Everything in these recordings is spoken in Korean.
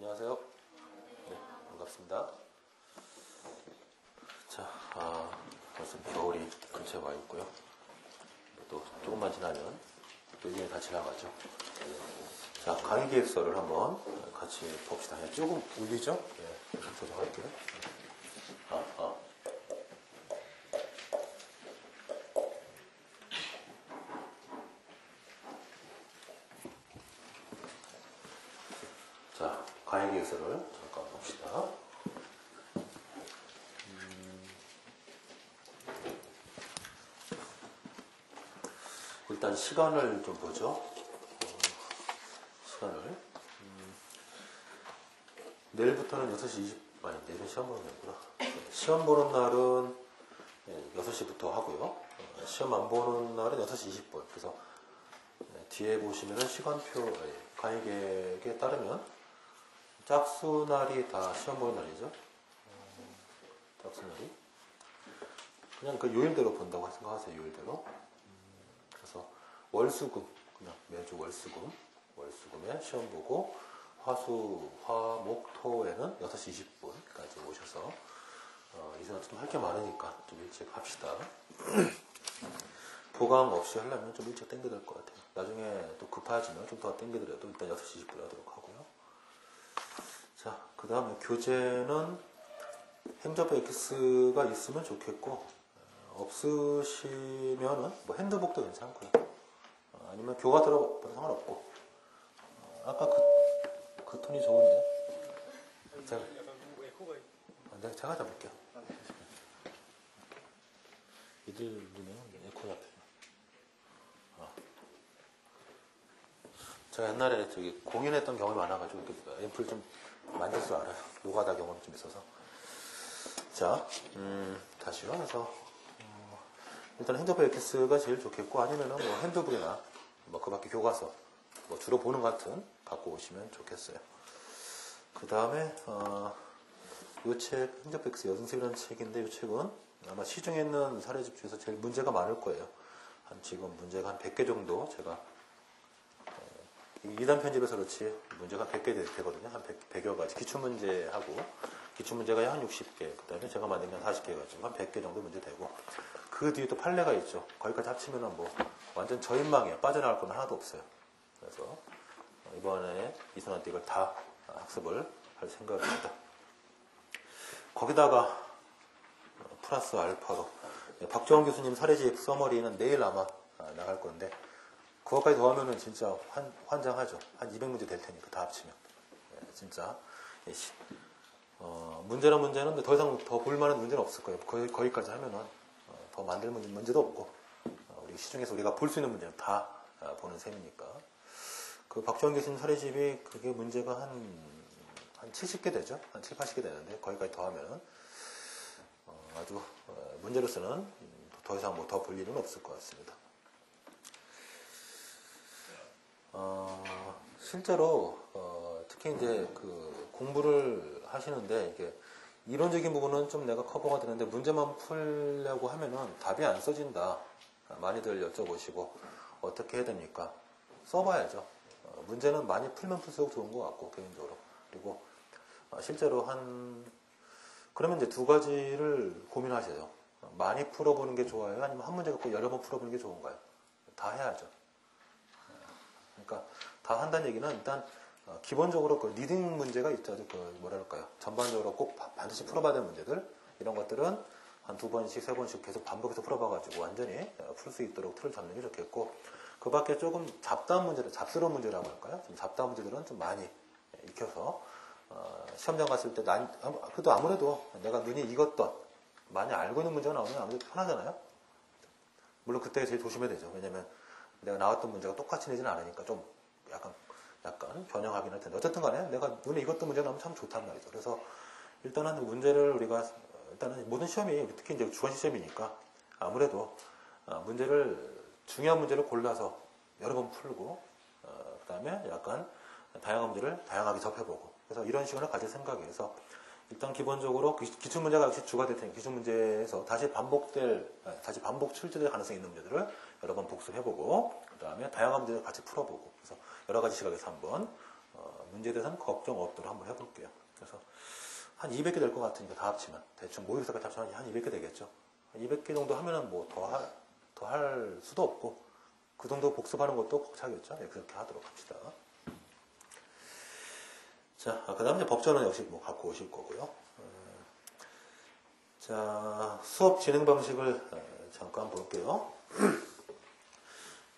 안녕하세요. 네, 반갑습니다. 자, 벌써 겨울이 근처에 와 있고요. 또 조금만 지나면 또 1년이 다 지나가죠. 자, 강의 계획서를 한번 같이 봅시다. 조금 울리죠? 예, 조정할게요. 자, 강의 계획서를 잠깐 봅시다. 일단 시간을 좀 보죠. 시간을. 내일부터는 6시 20, 아니, 내일은 시험 보는 날이구나. 시험 보는 날은 6시부터 하고요. 시험 안 보는 날은 6시 20분. 그래서 뒤에 보시면은 시간표, 강의 계획에 따르면 짝수 날이 다 시험 보는 날이죠. 짝수 날이. 그냥 그 요일대로 본다고 생각하세요, 요일대로. 그래서 월수금, 그냥 매주 월수금에 시험 보고, 화수, 화, 목, 토에는 6시 20분까지 오셔서, 이제는 좀 할 게 많으니까 좀 일찍 합시다. 보강 없이 하려면 좀 일찍 땡겨야 될 것 같아요. 나중에 또 급하지만 좀 더 땡겨드려도 일단 6시 20분에 하도록 하고요. 자, 그 다음에 교재는 행접 X가 있으면 좋겠고, 없으시면은 뭐 핸드북도 괜찮고요. 아니면 교과 들어봐도 상관없고. 아까 그 톤이 좋은데. 제가 잡을게요. 이들 눈에는 에코 잡혀요. 제가 옛날에 저기 공연했던 경험이 많아가지고 앰플 좀 만질 줄 알아요. 노가다 경험이 좀 있어서. 자, 다시요. 그래서 일단 핸드북 X가 제일 좋겠고, 아니면은 뭐 핸드북이나 뭐 그 밖에 교과서, 뭐 주로 보는 것 같은 갖고 오시면 좋겠어요. 그 다음에 이 책, 핸드북 X 연습이라는 책인데, 이 책은 아마 시중에 있는 사례집 중에서 제일 문제가 많을 거예요. 지금 문제가 한 100개 정도 제가 2단 편집에서 그렇지 문제가 100개 되거든요. 한 100여 가지. 기출문제하고, 기출문제가 한 60개, 그 다음에 제가 만든 게 한 40개 가지고 한 100개 정도 문제 되고, 그 뒤에 또 판례가 있죠. 거기까지 합치면은 뭐 완전 저인망이에요. 빠져나갈 건 하나도 없어요. 그래서 이번에 이선한테 이걸 다 학습을 할 생각입니다. 거기다가 플러스 알파로 박정원 교수님 사례집 서머리는 내일 아마 나갈 건데, 그것까지 더하면은 진짜 환장하죠. 한 200문제 될 테니까 다 합치면. 진짜 문제는 더 이상 더 볼만한 문제는 없을 거예요. 거기까지 하면은 더 만들 문제도 없고, 우리 시중에서 우리가 볼 수 있는 문제는 다 보는 셈이니까. 그 박정원 교수님 사례집이 그게 문제가 한 70개 되죠. 한 7, 80개 되는데, 거기까지 더하면은 아주 문제로서는 더 이상 뭐 더 볼 일은 없을 것 같습니다. 실제로 특히 이제 그 공부를 하시는데, 이게 이론적인 부분은 좀 내가 커버가 되는데 문제만 풀려고 하면은 답이 안 써진다. 많이들 여쭤보시고 어떻게 해야 됩니까? 써봐야죠. 문제는 많이 풀면 풀수록 좋은 것 같고, 개인적으로. 그리고 실제로 그러면 이제 두 가지를 고민하셔요. 많이 풀어보는 게 좋아요? 아니면 한 문제 갖고 여러 번 풀어보는 게 좋은가요? 다 해야죠. 그러니까 다 한다는 얘기는 일단 기본적으로 그 리딩 문제가 있죠. 그 뭐랄까요? 전반적으로 꼭 반드시 풀어봐야 되는 문제들, 이런 것들은 한 2번씩, 3번씩 계속 반복해서 풀어봐가지고 완전히 풀 수 있도록 틀을 잡는 게 좋겠고, 그 밖에 조금 잡다한 문제들, 잡스러운 문제라고 할까요? 좀 잡다한 문제들은 좀 많이 익혀서 시험장 갔을 때 그래도 아무래도 내가 눈이 익었던, 많이 알고 있는 문제가 나오면 아무래도 편하잖아요. 물론 그때 제일 조심해야 되죠. 왜냐면 내가 나왔던 문제가 똑같이 내지는 않으니까 좀 약간 변형하긴 할 텐데, 어쨌든 간에 내가 눈에 익었던 문제가 나오면 참 좋단 말이죠. 그래서 일단은 문제를 우리가, 일단은 모든 시험이, 특히 이제 주관식 시험이니까 아무래도 중요한 문제를 골라서 여러 번 풀고, 그 다음에 약간 다양한 문제를 다양하게 접해보고, 그래서 이런 시간을 가질 생각에서 일단 기본적으로 기출문제가 역시 주가 될 테니까 기출문제에서 다시 반복 출제될 가능성이 있는 문제들을 여러 번 복습해보고, 그 다음에 다양한 문제를 같이 풀어보고, 그래서 여러 가지 시각에서 한번 문제에 대해서는 걱정 없도록 한번 해볼게요. 그래서 한 200개 될 것 같으니까 다 합치면 대충 모의고사까지 합치면 한 200개 되겠죠. 200개 정도 하면은 뭐 더 할 수도 없고 그 정도 복습하는 것도 벅차겠죠. 네, 그렇게 하도록 합시다. 자, 그 다음에 법전은 역시 뭐 갖고 오실 거고요. 자, 수업 진행 방식을 잠깐 볼게요.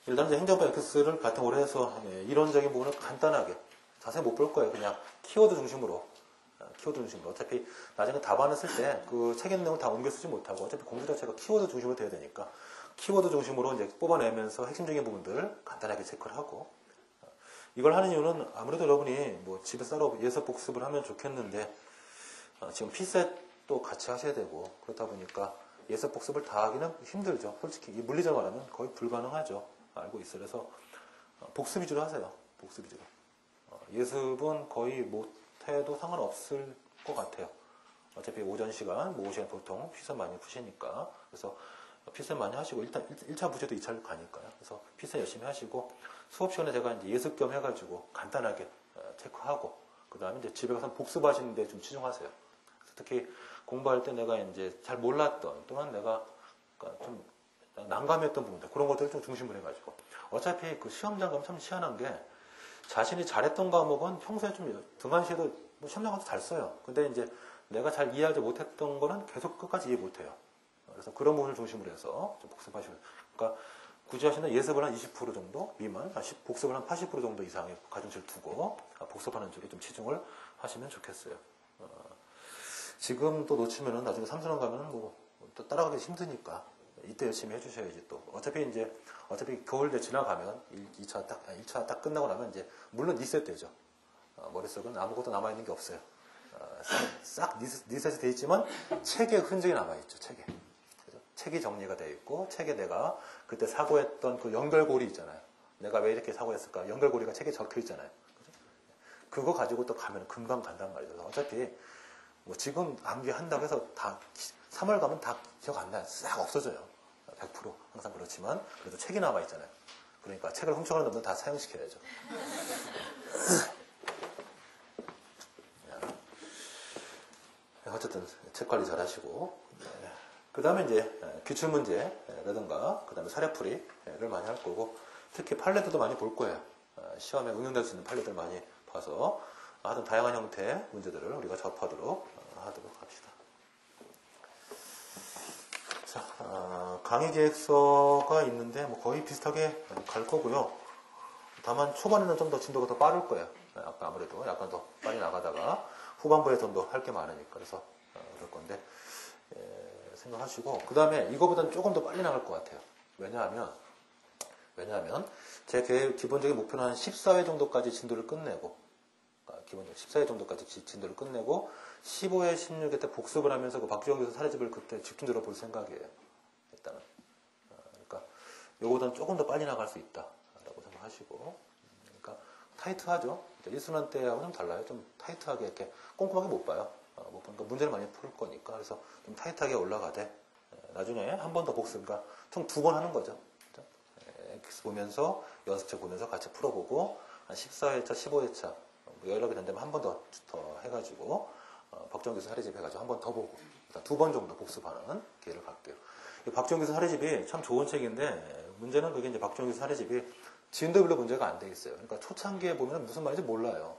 일단 이제 행정법 X를 바탕으로 해서 이론적인 부분을 간단하게 자세히 못 볼 거예요. 그냥 키워드 중심으로. 어차피 나중에 답안을 쓸 때 그 책의 내용을 다 옮겨 쓰지 못하고 어차피 공부 자체가 키워드 중심으로 돼야 되니까 키워드 중심으로 이제 뽑아내면서 핵심적인 부분들을 간단하게 체크를 하고 이걸 하는 이유는 아무래도 여러분이 뭐 집에서 따로 예습 복습을 하면 좋겠는데 지금 피셋도 같이 하셔야 되고 그렇다 보니까 예습 복습을 다 하기는 힘들죠. 솔직히 이 물리적으로 말하면 거의 불가능하죠. 알고 있어요. 그래서 복습 위주로 하세요. 복습 위주로. 예습은 거의 못해도 상관없을 것 같아요. 어차피 오전 시간, 오후 시간 보통 피셋 많이 푸시니까. 그래서 피셋 많이 하시고, 일단 1차 부제도 2차로 가니까요. 그래서 피셋 열심히 하시고, 수업 시간에 제가 이제 예습 겸 해가지고 간단하게 체크하고, 그 다음에 이제 집에 가서 복습하시는데 좀 치중하세요. 특히 공부할 때 내가 이제 잘 몰랐던, 또는 내가 좀 난감했던 부분들, 그런 것들을 좀 중심으로 해가지고. 어차피 그 시험장 가면 참 희한한 게, 자신이 잘했던 과목은 평소에 좀 등한시에도 뭐 시험장 가서 잘 써요. 근데 이제 내가 잘 이해하지 못했던 거는 계속 끝까지 이해 못해요. 그래서 그런 부분을 중심으로 해서 좀 복습하시고. 그러니까 굳이 하시는 예습을 한 20% 정도 미만, 복습을 한 80% 정도 이상의 가중치를 두고 복습하는 쪽에 좀 치중을 하시면 좋겠어요. 지금 또 놓치면은 나중에 삼수능 가면은 뭐 또 따라가기 힘드니까 이때 열심히 해주셔야지 또. 어차피 겨울대 지나가면 1차 딱 끝나고 나면 이제 물론 리셋되죠. 머릿속은 아무것도 남아있는 게 없어요. 싹 리셋이 돼 있지만 책에 흔적이 남아있죠. 책이 정리가 되어 있고 책에 내가 그때 사고했던 그 연결고리 있잖아요. 내가 왜 이렇게 사고했을까? 연결고리가 책에 적혀 있잖아요. 그거 가지고 또 가면 금방 간단 말이죠. 어차피 뭐 지금 암기한다고 해서 다 3월 가면 다 기억 안 나요. 싹 없어져요. 100% 항상 그렇지만 그래도 책이 남아 있잖아요. 그러니까 책을 훔쳐가는 놈들 다 사용시켜야죠. 어쨌든 책 관리 잘 하시고 그 다음에 이제 기출문제라든가 그 다음에 사례풀이를 많이 할 거고 특히 판례들도 많이 볼 거예요. 시험에 응용될 수 있는 판례들 많이 봐서 하여튼 다양한 형태의 문제들을 우리가 접하도록 하도록 합시다. 자, 강의 계획서가 있는데 뭐 거의 비슷하게 갈 거고요. 다만 초반에는 좀 더 진도가 더 빠를 거예요. 아까 아무래도 약간 더 빨리 나가다가 후반부에 좀 더 할 게 많으니까 그래서 그럴 건데 생각하시고 그 다음에 이거보다는 조금 더 빨리 나갈 것 같아요. 왜냐하면 제 기본적인 목표는 한 14회 정도까지 진도를 끝내고 기본적으로 14회 정도까지 진도를 끝내고 15회, 16회 때 복습을 하면서 그 박주영 교수 사례집을 그때 집중적으로 볼 생각이에요. 일단은. 그러니까 요거보다는 조금 더 빨리 나갈 수 있다라고 생각하시고 그러니까 타이트하죠. 1순환 때하고 좀 달라요. 좀 타이트하게 이렇게 꼼꼼하게 못 봐요. 못 보니까 문제를 많이 풀 거니까 그래서 좀 타이트하게 올라가되 나중에 한 번 더 복습, 그러니까 총 2번 하는 거죠. X 보면서 연습책 보면서 같이 풀어보고 한 14회차, 15회차 여러 개 된다면 한 번 더 해가지고 박정 교수 사례집 해가지고 한 번 더 보고 2번 정도 복습하는 기회를 갖게요. 박정 교수 사례집이 참 좋은 책인데 문제는 그게 이제 박정 교수 사례집이 진도별로 문제가 안 돼 있어요. 그러니까 초창기에 보면 무슨 말인지 몰라요.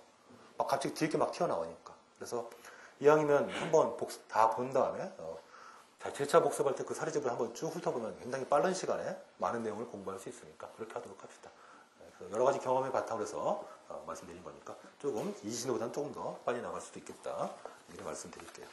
막 갑자기 뒤에 막 튀어나오니까. 그래서 이왕이면 한번 복습 다 본 다음에 7차 복습할 때 그 사례집을 한번 쭉 훑어보면 굉장히 빠른 시간에 많은 내용을 공부할 수 있으니까 그렇게 하도록 합시다. 그래서 여러 가지 경험의 바탕으로 해서 말씀드린 거니까 조금 이 진도보다는 조금 더 빨리 나갈 수도 있겠다 이렇게 말씀드릴게요.